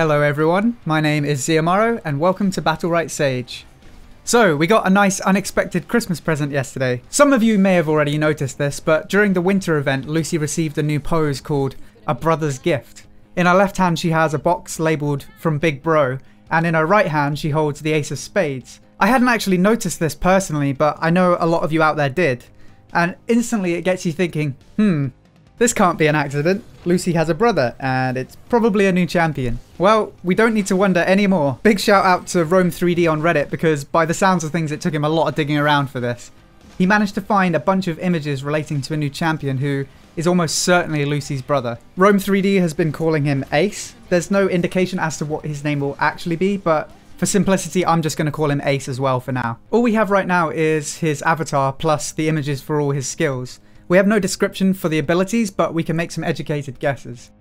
Hello everyone, my name is Ziamaro and welcome to Battlerite Sage. So, we got a nice unexpected Christmas present yesterday. Some of you may have already noticed this, but during the winter event, Lucie received a new pose called A Brother's Gift. In her left hand she has a box labelled From Big Bro, and in her right hand she holds the Ace of Spades. I hadn't actually noticed this personally, but I know a lot of you out there did. And instantly it gets you thinking, this can't be an accident. Lucie has a brother, and it's probably a new champion. Well, we don't need to wonder anymore. Big shout out to Rome3D on Reddit, because by the sounds of things it took him a lot of digging around for this. He managed to find a bunch of images relating to a new champion who is almost certainly Lucie's brother. Rome3D has been calling him Ace. There's no indication as to what his name will actually be, but for simplicity I'm just going to call him Ace as well for now. All we have right now is his avatar plus the images for all his skills. We have no description for the abilities, but we can make some educated guesses.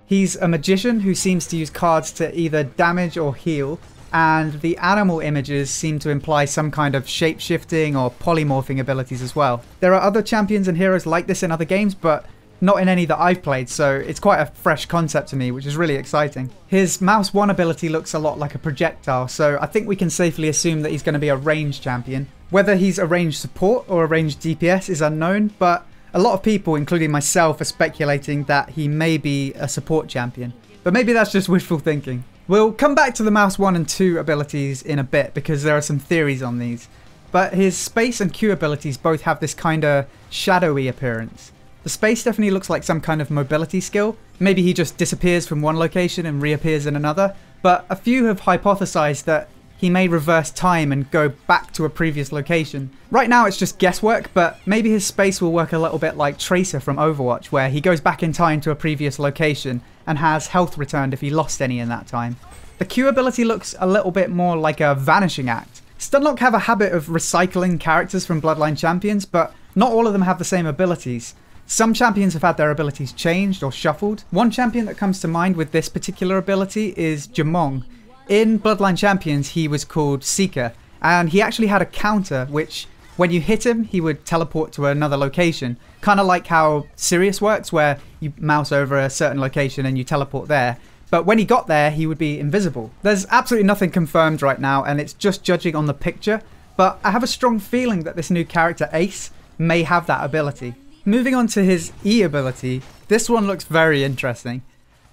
He's a magician who seems to use cards to either damage or heal, and the animal images seem to imply some kind of shape-shifting or polymorphing abilities as well. There are other champions and heroes like this in other games, but not in any that I've played, so it's quite a fresh concept to me, which is really exciting. His Mouse 1 ability looks a lot like a projectile, so I think we can safely assume that he's going to be a ranged champion. Whether he's a ranged support or a ranged DPS is unknown, but a lot of people, including myself, are speculating that he may be a support champion. But maybe that's just wishful thinking. We'll come back to the Mouse 1 and 2 abilities in a bit because there are some theories on these. But his Space and Q abilities both have this kinda shadowy appearance. The Space definitely looks like some kind of mobility skill. Maybe he just disappears from one location and reappears in another. But a few have hypothesized that he may reverse time and go back to a previous location. Right now it's just guesswork, but maybe his Space will work a little bit like Tracer from Overwatch, where he goes back in time to a previous location and has health returned if he lost any in that time. The Q ability looks a little bit more like a vanishing act. Stunlock have a habit of recycling characters from Bloodline champions, but not all of them have the same abilities. Some champions have had their abilities changed or shuffled. One champion that comes to mind with this particular ability is Jamong. In Bloodline Champions, he was called Seeker, and he actually had a counter which, when you hit him, he would teleport to another location. Kind of like how Sirius works, where you mouse over a certain location and you teleport there. But when he got there, he would be invisible. There's absolutely nothing confirmed right now, and it's just judging on the picture, but I have a strong feeling that this new character, Ace, may have that ability. Moving on to his E ability, this one looks very interesting.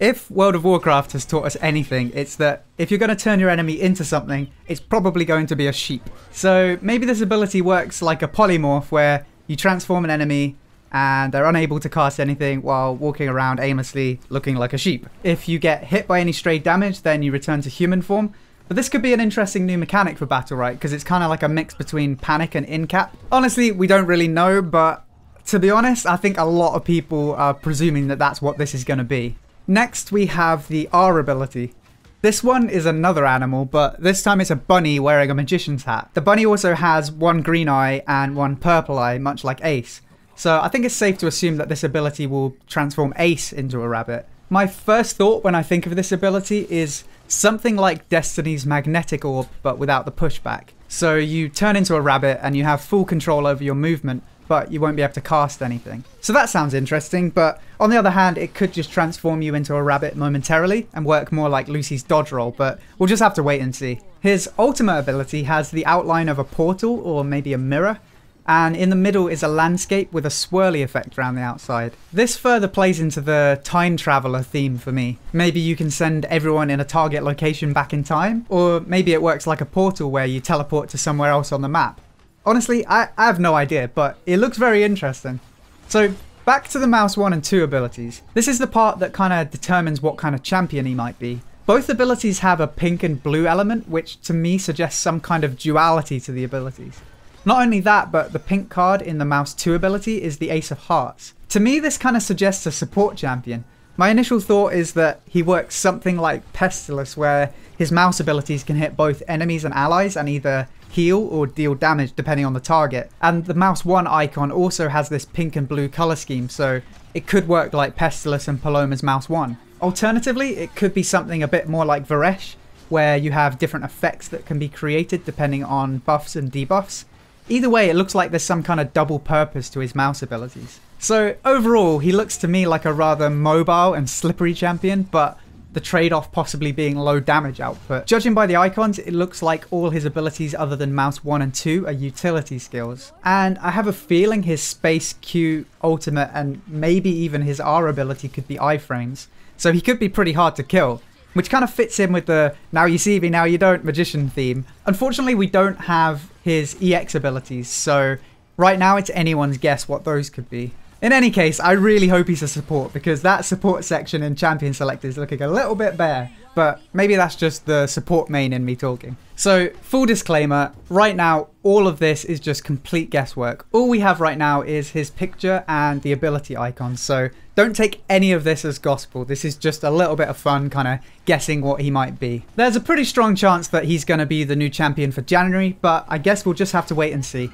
If World of Warcraft has taught us anything, it's that if you're going to turn your enemy into something, it's probably going to be a sheep. So maybe this ability works like a polymorph where you transform an enemy and they're unable to cast anything while walking around aimlessly looking like a sheep. If you get hit by any stray damage, then you return to human form. But this could be an interesting new mechanic for Battlerite because it's kind of like a mix between Panic and Incap. Honestly, we don't really know, but to be honest, I think a lot of people are presuming that that's what this is going to be. Next, we have the R ability. This one is another animal, but this time it's a bunny wearing a magician's hat. The bunny also has one green eye and one purple eye, much like Ace. So I think it's safe to assume that this ability will transform Ace into a rabbit. My first thought when I think of this ability is something like Destiny's magnetic orb, but without the pushback. So you turn into a rabbit and you have full control over your movement, but you won't be able to cast anything. So that sounds interesting, but on the other hand, it could just transform you into a rabbit momentarily and work more like Lucie's dodge roll, but we'll just have to wait and see. His ultimate ability has the outline of a portal or maybe a mirror, and in the middle is a landscape with a swirly effect around the outside. This further plays into the time traveler theme for me. Maybe you can send everyone in a target location back in time, or maybe it works like a portal where you teleport to somewhere else on the map. Honestly, I have no idea, but it looks very interesting. So, back to the Mouse 1 and 2 abilities. This is the part that kind of determines what kind of champion he might be. Both abilities have a pink and blue element, which to me suggests some kind of duality to the abilities. Not only that, but the pink card in the Mouse 2 ability is the Ace of Hearts. To me, this kind of suggests a support champion. My initial thought is that he works something like Pestilus, where his mouse abilities can hit both enemies and allies and either heal or deal damage depending on the target. And the Mouse 1 icon also has this pink and blue color scheme, so it could work like Pestilus and Paloma's Mouse 1. Alternatively, it could be something a bit more like Varesh, where you have different effects that can be created depending on buffs and debuffs. Either way, it looks like there's some kind of double purpose to his mouse abilities. So overall, he looks to me like a rather mobile and slippery champion, but the trade-off possibly being low damage output. Judging by the icons, it looks like all his abilities other than Mouse 1 and 2 are utility skills. And I have a feeling his Space, Q, Ultimate, and maybe even his R ability could be iframes. So he could be pretty hard to kill, which kind of fits in with the now you see me, now you don't magician theme. Unfortunately, we don't have his EX abilities, so right now it's anyone's guess what those could be. In any case, I really hope he's a support, because that support section in Champion Select is looking a little bit bare, but maybe that's just the support main in me talking. So, full disclaimer, right now, all of this is just complete guesswork. All we have right now is his picture and the ability icons, so don't take any of this as gospel. This is just a little bit of fun, kind of guessing what he might be. There's a pretty strong chance that he's going to be the new champion for January, but I guess we'll just have to wait and see.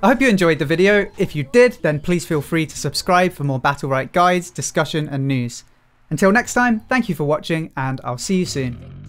I hope you enjoyed the video. If you did, then please feel free to subscribe for more Battlerite guides, discussion and news. Until next time, thank you for watching and I'll see you soon.